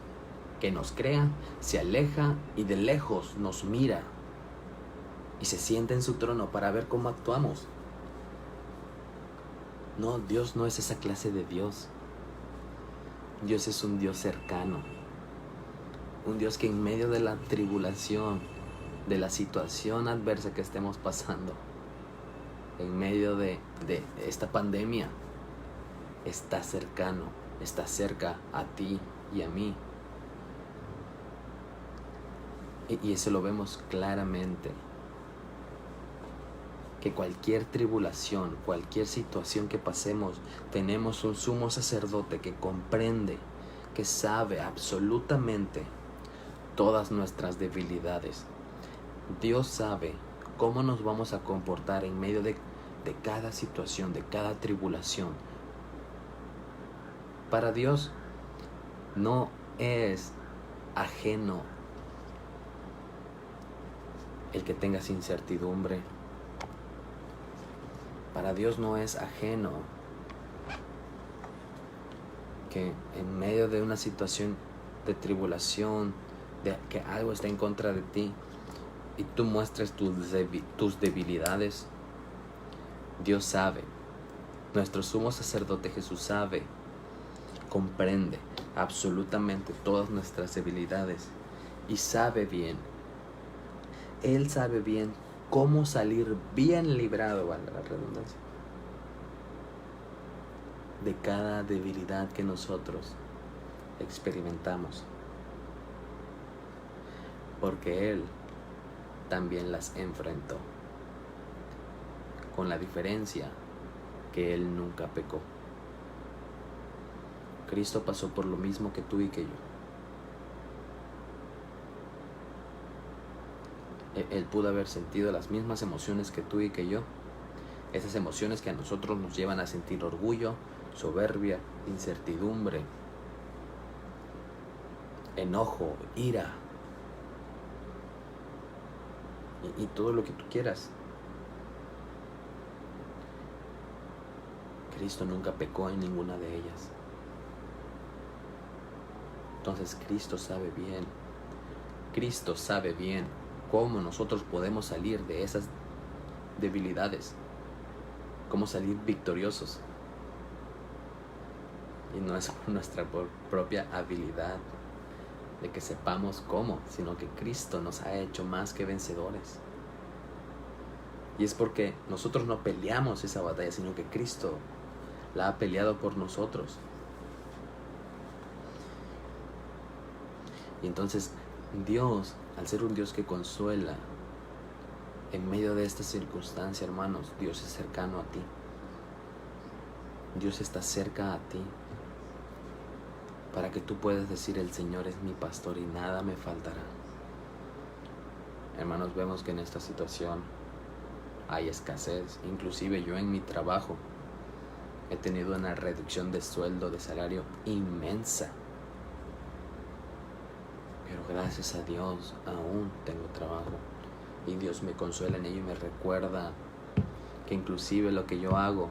que nos crea, se aleja y de lejos nos mira y se sienta en su trono para ver cómo actuamos. No, Dios no es esa clase de Dios. Dios es un Dios cercano, un Dios que en medio de la tribulación, de la situación adversa que estemos pasando, en medio de esta pandemia, está cercano, está cerca a ti y a mí. Y eso lo vemos claramente, que cualquier tribulación, cualquier situación que pasemos, tenemos un sumo sacerdote que comprende, que sabe absolutamente todas nuestras debilidades. Dios sabe cómo nos vamos a comportar en medio de cada situación, de cada tribulación. Para Dios no es ajeno el que tengas incertidumbre. Para Dios no es ajeno que en medio de una situación de tribulación, de que algo está en contra de ti y tú muestres tus debilidades, Dios sabe. Nuestro sumo sacerdote Jesús sabe, comprende absolutamente todas nuestras debilidades y sabe bien. Él sabe bien cómo salir bien librado, vale la redundancia, de cada debilidad que nosotros experimentamos, porque Él también las enfrentó, con la diferencia que Él nunca pecó. Cristo pasó por lo mismo que tú y que yo. Él pudo haber sentido las mismas emociones que tú y que yo. Esas emociones que a nosotros nos llevan a sentir orgullo, soberbia, incertidumbre, enojo, ira y todo lo que tú quieras. Cristo nunca pecó en ninguna de ellas. Entonces Cristo sabe bien. Cristo sabe bien cómo nosotros podemos salir de esas debilidades, cómo salir victoriosos. Y no es por nuestra propia habilidad de que sepamos cómo, sino que Cristo nos ha hecho más que vencedores. Y es porque nosotros no peleamos esa batalla, sino que Cristo la ha peleado por nosotros. Y entonces Dios, al ser un Dios que consuela, en medio de esta circunstancia, hermanos, Dios es cercano a ti. Dios está cerca a ti, para que tú puedas decir: el Señor es mi pastor y nada me faltará. Hermanos, vemos que en esta situación hay escasez. Inclusive yo en mi trabajo he tenido una reducción de sueldo, de salario inmensa. Pero gracias a Dios aún tengo trabajo. Y Dios me consuela en ello y me recuerda que inclusive lo que yo hago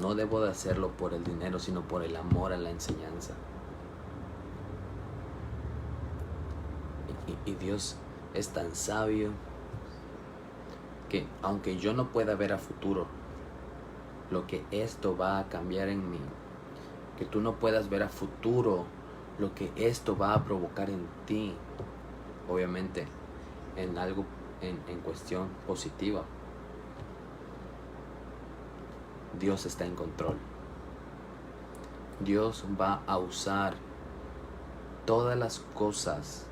no debo de hacerlo por el dinero, sino por el amor a la enseñanza. Y Dios es tan sabio que aunque yo no pueda ver a futuro lo que esto va a cambiar en mí, que tú no puedas ver a futuro lo que esto va a provocar en ti, obviamente en algo, en cuestión positiva, Dios está en control. Dios va a usar todas las cosas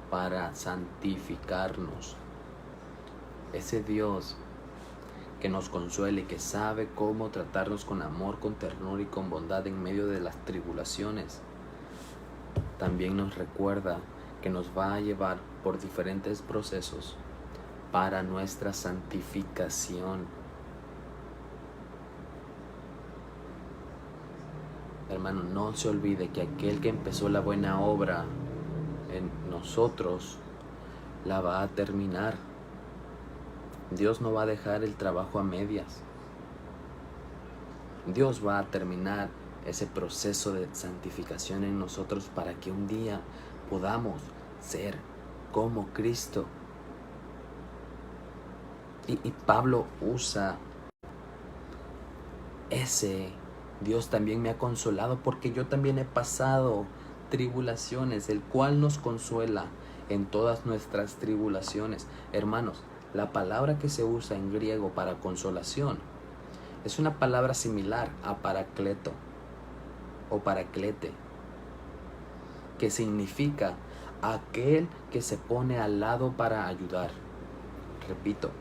para santificarnos. Ese Dios que nos consuele, que sabe cómo tratarnos con amor, con ternura y con bondad en medio de las tribulaciones, también nos recuerda que nos va a llevar por diferentes procesos para nuestra santificación. Hermano, no se olvide que aquel que empezó la buena obra en nosotros la va a terminar. Dios no va a dejar el trabajo a medias. Dios va a terminar ese proceso de santificación en nosotros para que un día podamos ser como Cristo. Y Pablo usa ese: Dios también me ha consolado porque yo también he pasado tribulaciones, el cual nos consuela en todas nuestras tribulaciones. Hermanos, la palabra que se usa en griego para consolación es una palabra similar a paracleto o paraclete, que significa aquel que se pone al lado para ayudar. Repito,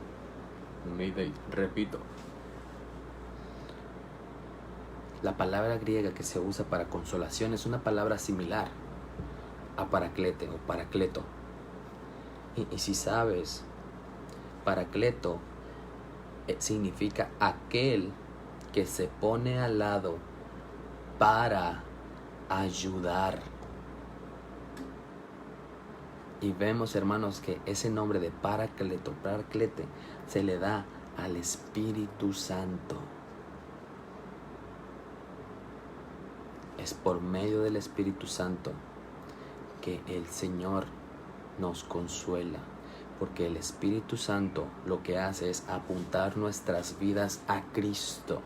la palabra griega que se usa para consolación es una palabra similar a paraclete o paracleto. Y si sabes, paracleto significa aquel que se pone al lado para ayudar. Y vemos, hermanos, que ese nombre de paracleto, paraclete, se le da al Espíritu Santo. Es por medio del Espíritu Santo que el Señor nos consuela, porque el Espíritu Santo lo que hace es apuntar nuestras vidas a Cristo,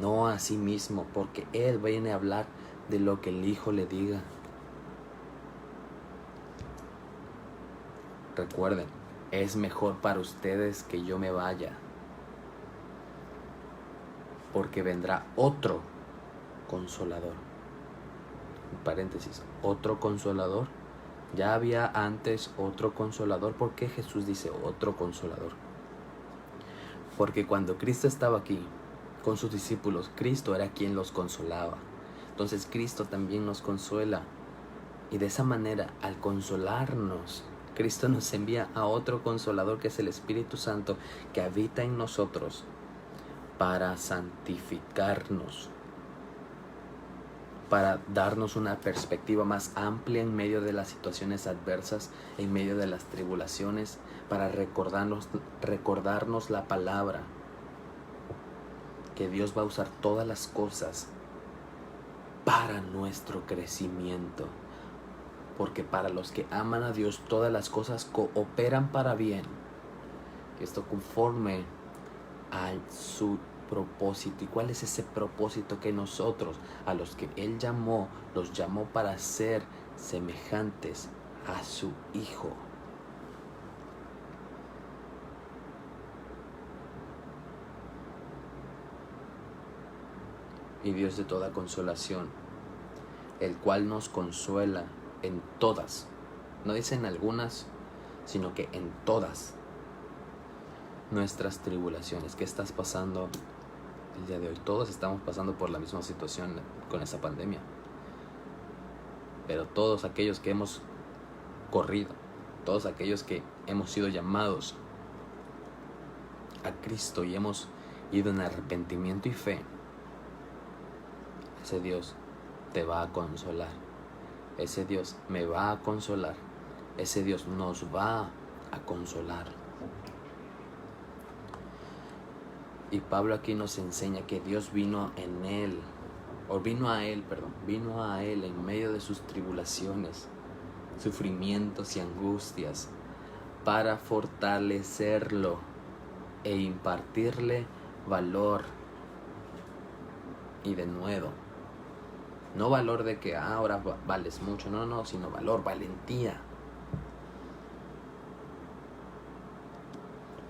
no a sí mismo, porque Él viene a hablar de lo que el Hijo le diga. Recuerden, es mejor para ustedes que yo me vaya, porque vendrá otro consolador. En paréntesis, otro consolador. Ya había antes otro consolador. ¿Por qué Jesús dice otro consolador? Porque cuando Cristo estaba aquí con sus discípulos, Cristo era quien los consolaba. Entonces Cristo también nos consuela. Y de esa manera, al consolarnos, Cristo nos envía a otro consolador, que es el Espíritu Santo, que habita en nosotros para santificarnos, para darnos una perspectiva más amplia en medio de las situaciones adversas, en medio de las tribulaciones, para recordarnos la palabra, que Dios va a usar todas las cosas para nuestro crecimiento, porque para los que aman a Dios todas las cosas cooperan para bien. Esto conforme a su propósito. ¿Y cuál es ese propósito? Que nosotros, a los que Él llamó, los llamó para ser semejantes a su Hijo. Y Dios de toda consolación, el cual nos consuela en todas, no dice en algunas, sino que en todas nuestras tribulaciones. ¿Qué estás pasando el día de hoy? Todos estamos pasando por la misma situación con esa pandemia, pero todos aquellos que hemos corrido, todos aquellos que hemos sido llamados a Cristo y hemos ido en arrepentimiento y fe, ese Dios te va a consolar, ese Dios me va a consolar, ese Dios nos va a consolar. Y Pablo aquí nos enseña que Dios vino a él en medio de sus tribulaciones, sufrimientos y angustias, para fortalecerlo e impartirle valor. Y de nuevo, no valor de que ahora vales mucho, no, sino valor, valentía.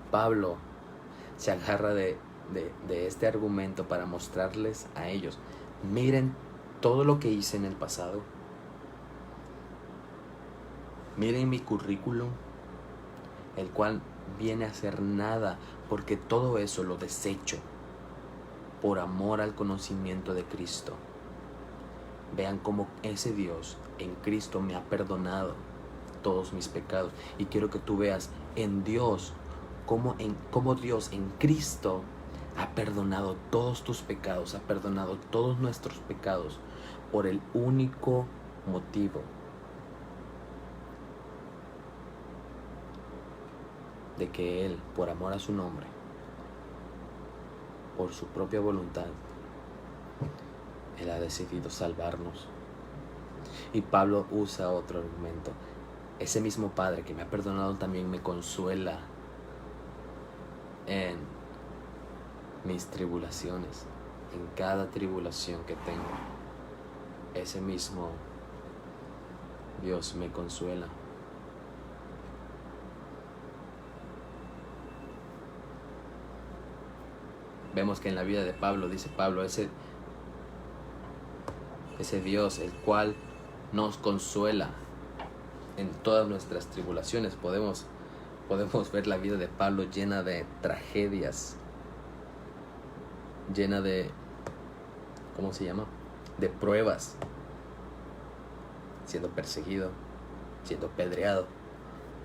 Pablo se agarra de este argumento para mostrarles a ellos: miren todo lo que hice en el pasado, miren mi currículum, el cual viene a ser nada, porque todo eso lo desecho por amor al conocimiento de Cristo. Vean cómo ese Dios en Cristo me ha perdonado todos mis pecados. Y quiero que tú veas en Dios, cómo Dios en Cristo ha perdonado todos tus pecados, ha perdonado todos nuestros pecados, por el único motivo de que Él, por amor a su nombre, por su propia voluntad, Él ha decidido salvarnos. Y Pablo usa otro argumento. Ese mismo Padre que me ha perdonado también me consuela en mis tribulaciones, en cada tribulación que tengo. Ese mismo Dios me consuela. Vemos que en la vida de Pablo, dice Pablo, ese Dios, el cual nos consuela en todas nuestras tribulaciones. Podemos ver la vida de Pablo llena de tragedias, llena de, ¿cómo se llama?, de pruebas, siendo perseguido, siendo apedreado,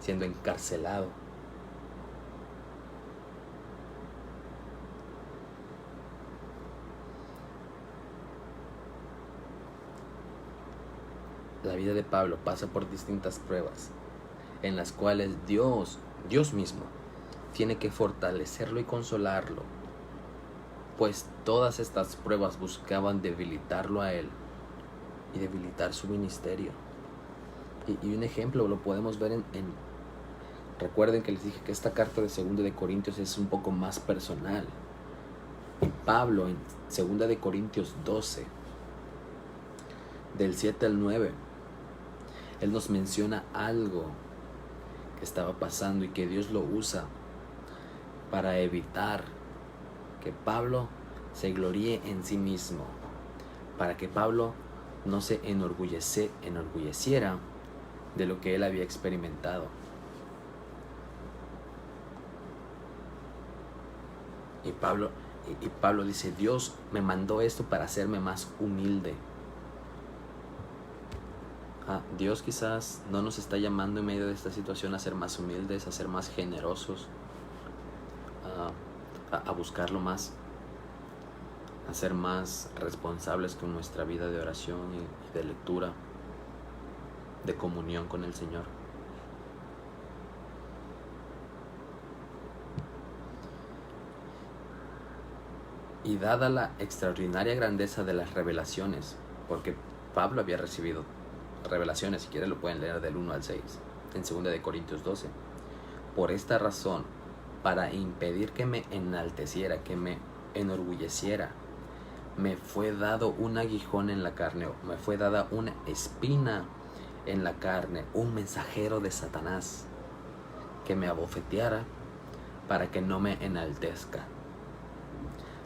siendo encarcelado. La vida de Pablo pasa por distintas pruebas en las cuales Dios mismo tiene que fortalecerlo y consolarlo, pues todas estas pruebas buscaban debilitarlo a él y debilitar su ministerio. Y un ejemplo lo podemos ver recuerden que les dije que esta carta de 2 de Corintios es un poco más personal. Y Pablo en 2 de Corintios 12, del 7 al 9, él nos menciona algo que estaba pasando y que Dios lo usa para evitar que Pablo se gloríe en sí mismo, para que Pablo no se enorgulleciera de lo que él había experimentado. Y Pablo dice, Dios me mandó esto para hacerme más humilde. Dios quizás no nos está llamando en medio de esta situación a ser más humildes, a ser más generosos, a buscarlo más, a ser más responsables con nuestra vida de oración y de lectura, de comunión con el Señor. Y dada la extraordinaria grandeza de las revelaciones, porque Pablo había recibido revelaciones, si quieren lo pueden leer del 1 al 6, en 2 de Corintios 12. Por esta razón, para impedir que me enalteciera, que me enorgulleciera, me fue dado un aguijón en la carne, o me fue dada una espina en la carne, un mensajero de Satanás, que me abofeteara para que no me enaltezca.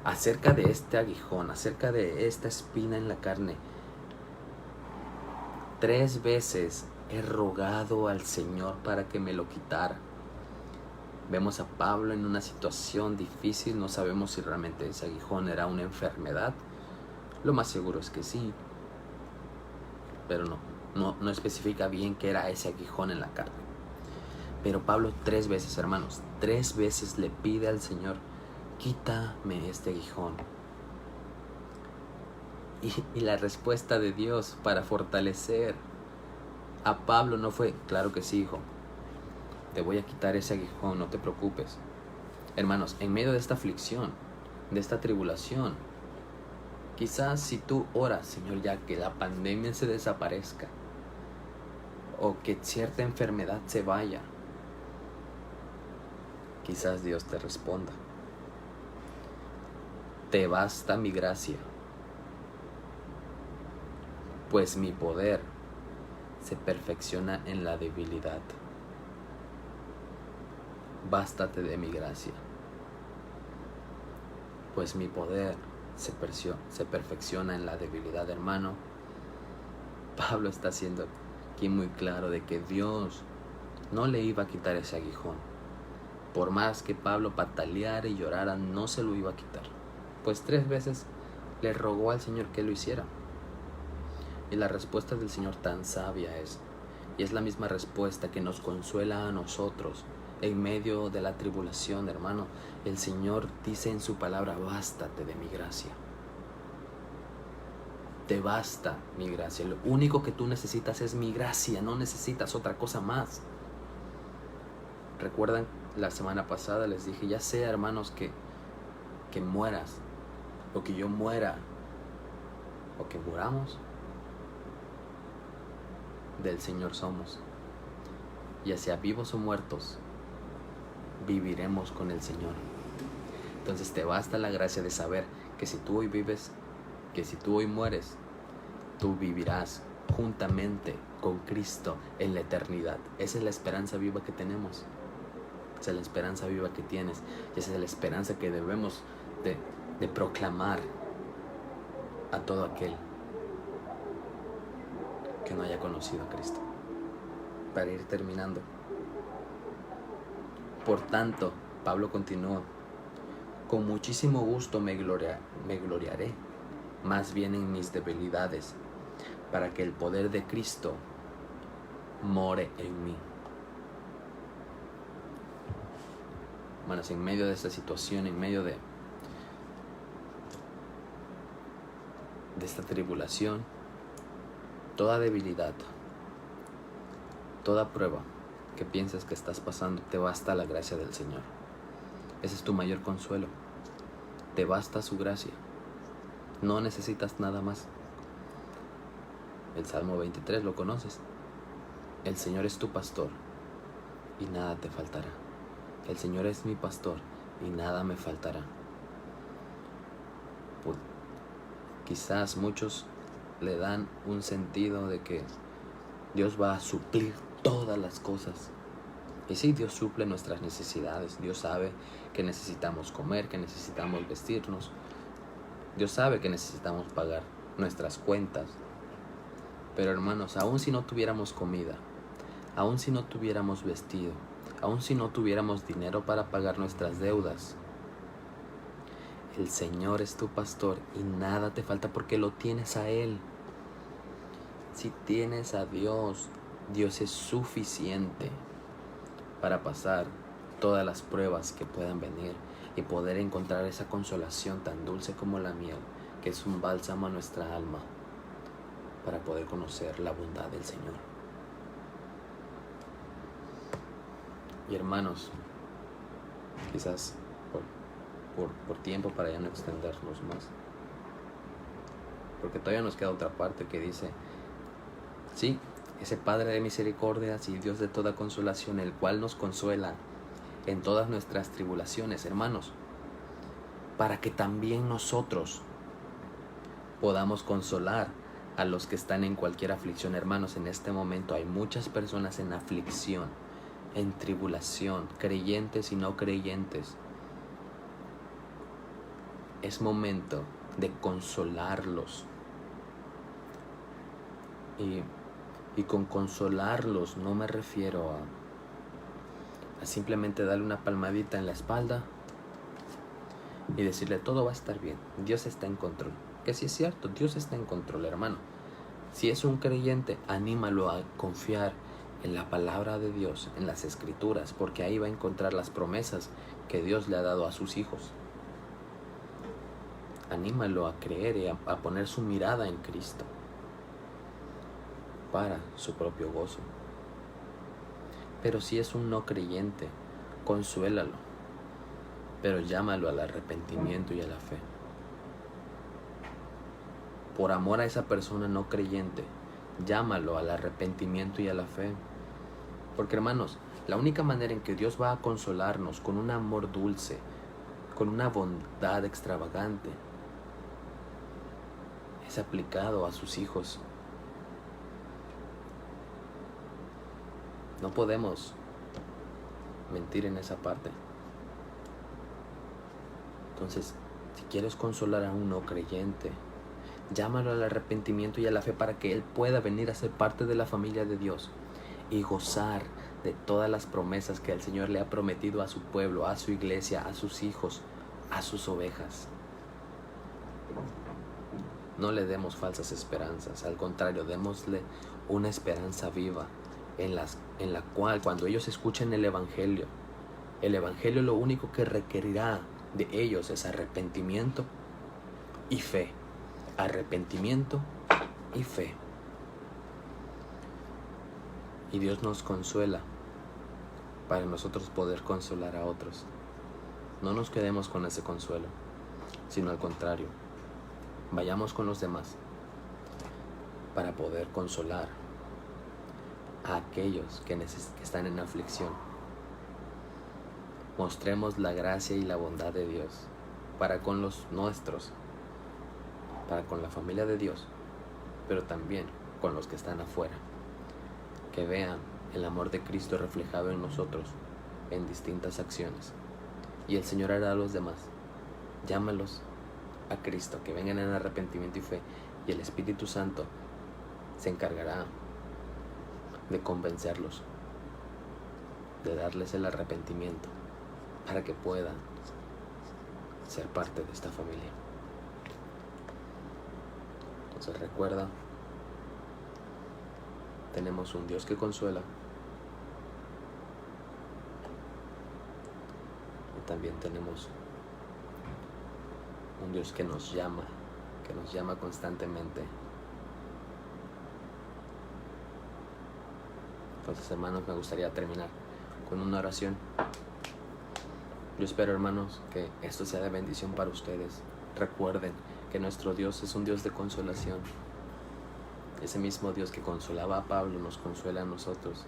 Acerca de este aguijón, acerca de esta espina en la carne, 3 veces he rogado al Señor para que me lo quitara. Vemos a Pablo en una situación difícil, no sabemos si realmente ese aguijón era una enfermedad. Lo más seguro es que sí, pero no especifica bien qué era ese aguijón en la carne. Pero Pablo 3 veces, hermanos, 3 veces le pide al Señor, quítame este aguijón. Y la respuesta de Dios para fortalecer a Pablo no fue, claro que sí, hijo, te voy a quitar ese aguijón, no te preocupes. Hermanos, en medio de esta aflicción, de esta tribulación, quizás si tú oras, Señor, ya que la pandemia se desaparezca, o que cierta enfermedad se vaya, quizás Dios te responda, te basta mi gracia, pues mi poder se perfecciona en la debilidad. Bástate de mi gracia, pues mi poder se perfecciona en la debilidad, hermano. Pablo está haciendo aquí muy claro de que Dios no le iba a quitar ese aguijón. Por más que Pablo pataleara y llorara, no se lo iba a quitar. Pues 3 veces le rogó al Señor que lo hiciera. Y la respuesta del Señor tan sabia es, y es la misma respuesta que nos consuela a nosotros en medio de la tribulación, hermano. El Señor dice en su palabra, bástate de mi gracia. Te basta mi gracia. Lo único que tú necesitas es mi gracia, no necesitas otra cosa más. ¿Recuerdan? La semana pasada les dije, ya sé, hermanos, que que mueras, o que yo muera, o que muramos, del Señor somos. Ya sea vivos o muertos, viviremos con el Señor. Entonces te basta la gracia de saber que si tú hoy vives, que si tú hoy mueres, tú vivirás juntamente con Cristo en la eternidad. Esa es la esperanza viva que tenemos. Esa es la esperanza viva que tienes. Y esa es la esperanza que debemos de proclamar a todo aquel que no haya conocido a Cristo. Para ir terminando. Por tanto, Pablo continúa: con muchísimo gusto me gloriaré, más bien en mis debilidades, para que el poder de Cristo more en mí. Hermanos, en medio de esta situación, en medio de esta tribulación, toda debilidad, toda prueba que piensas que estás pasando, te basta la gracia del Señor. Ese es tu mayor consuelo. Te basta su gracia. No necesitas nada más. El Salmo 23 lo conoces. El Señor es tu pastor y nada te faltará. El Señor es mi pastor y nada me faltará. Quizás muchos le dan un sentido de que Dios va a suplir todas las cosas. Y sí, Dios suple nuestras necesidades. Dios sabe que necesitamos comer, que necesitamos vestirnos. Dios sabe que necesitamos pagar nuestras cuentas. Pero hermanos, aun si no tuviéramos comida, aun si no tuviéramos vestido, aun si no tuviéramos dinero para pagar nuestras deudas, el Señor es tu pastor y nada te falta porque lo tienes a Él. Si tienes a Dios, Dios es suficiente para pasar todas las pruebas que puedan venir y poder encontrar esa consolación tan dulce como la miel, que es un bálsamo a nuestra alma, para poder conocer la bondad del Señor. Y hermanos, quizás por tiempo, para ya no extendernos más, porque todavía nos queda otra parte que dice: sí, ese Padre de misericordias y Dios de toda consolación, el cual nos consuela en todas nuestras tribulaciones, hermanos, para que también nosotros podamos consolar a los que están en cualquier aflicción. Hermanos, en este momento hay muchas personas en aflicción, en tribulación, creyentes y no creyentes. Es momento de consolarlos. Y con consolarlos no me refiero a simplemente darle una palmadita en la espalda y decirle: todo va a estar bien, Dios está en control. Que sí es cierto, Dios está en control, hermano. Si es un creyente, anímalo a confiar en la palabra de Dios, en las Escrituras, porque ahí va a encontrar las promesas que Dios le ha dado a sus hijos. Anímalo a creer y a poner su mirada en Cristo para su propio gozo. Pero si es un no creyente, consuélalo, pero llámalo al arrepentimiento y a la fe. Por amor a esa persona no creyente, llámalo al arrepentimiento y a la fe. Porque hermanos, la única manera en que Dios va a consolarnos con un amor dulce, con una bondad extravagante, es aplicado a sus hijos. No podemos mentir en esa parte. Entonces, si quieres consolar a un no creyente, llámalo al arrepentimiento y a la fe para que él pueda venir a ser parte de la familia de Dios y gozar de todas las promesas que el Señor le ha prometido a su pueblo, a su iglesia, a sus hijos, a sus ovejas. No le demos falsas esperanzas, al contrario, démosle una esperanza viva en la cual, cuando ellos escuchen el Evangelio lo único que requerirá de ellos es arrepentimiento y fe. Arrepentimiento y fe. Y Dios nos consuela para nosotros poder consolar a otros. No nos quedemos con ese consuelo. sino al contrario, vayamos con los demás para poder consolar a aquellos que están en aflicción. Mostremos la gracia y la bondad de Dios para con los nuestros, para con la familia de Dios, pero también con los que están afuera. Que vean el amor de Cristo reflejado en nosotros en distintas acciones. Y el Señor hará a los demás. Llámalos a Cristo, que vengan en arrepentimiento y fe, y el Espíritu Santo se encargará de convencerlos, de darles el arrepentimiento para que puedan ser parte de esta familia. Entonces recuerda, tenemos un Dios que consuela y también tenemos un Dios que nos llama constantemente. Entonces, hermanos, me gustaría terminar con una oración. Yo espero, hermanos, que esto sea de bendición para ustedes. Recuerden que nuestro Dios es un Dios de consolación. Ese mismo Dios que consolaba a Pablo nos consuela a nosotros.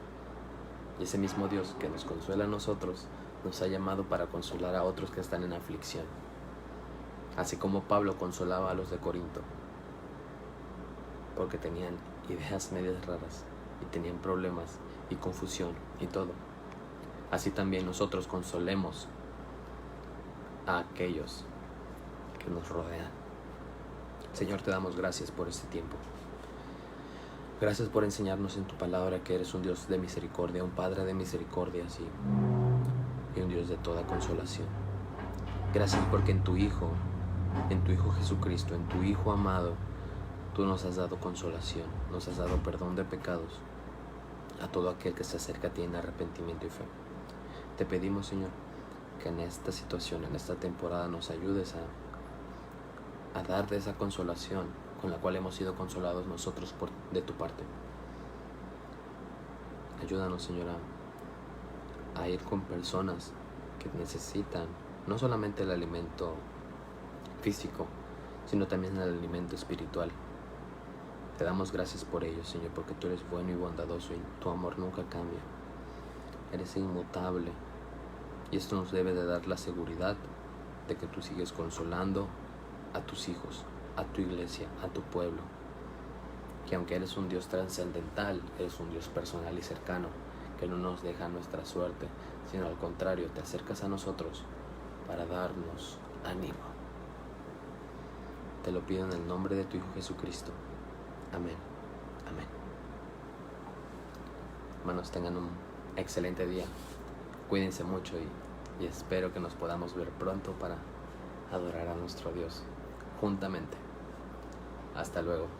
Y ese mismo Dios que nos consuela a nosotros nos ha llamado para consolar a otros que están en aflicción. Así como Pablo consolaba a los de Corinto, porque tenían ideas medias raras y tenían problemas y confusión y todo. Así también nosotros consolemos a aquellos que nos rodean. Señor, te damos gracias por este tiempo. Gracias por enseñarnos en tu palabra que eres un Dios de misericordia, un Padre de misericordias y un Dios de toda consolación. Gracias porque en tu Hijo Jesucristo, en tu Hijo amado, tú nos has dado consolación, nos has dado perdón de pecados a todo aquel que se acerca a ti en arrepentimiento y fe. Te pedimos, Señor, que en esta situación, en esta temporada, nos ayudes a dar de esa consolación con la cual hemos sido consolados nosotros de tu parte. Ayúdanos, Señor, a ir con personas que necesitan no solamente el alimento físico, sino también el alimento espiritual. Te damos gracias por ello, Señor, porque tú eres bueno y bondadoso y tu amor nunca cambia. Eres inmutable y esto nos debe de dar la seguridad de que tú sigues consolando a tus hijos, a tu iglesia, a tu pueblo. Que aunque eres un Dios trascendental, eres un Dios personal y cercano, que no nos deja nuestra suerte, sino al contrario, te acercas a nosotros para darnos ánimo. Te lo pido en el nombre de tu Hijo Jesucristo. Amén. Amén. Hermanos, tengan un excelente día. Cuídense mucho y espero que nos podamos ver pronto para adorar a nuestro Dios juntamente. Hasta luego.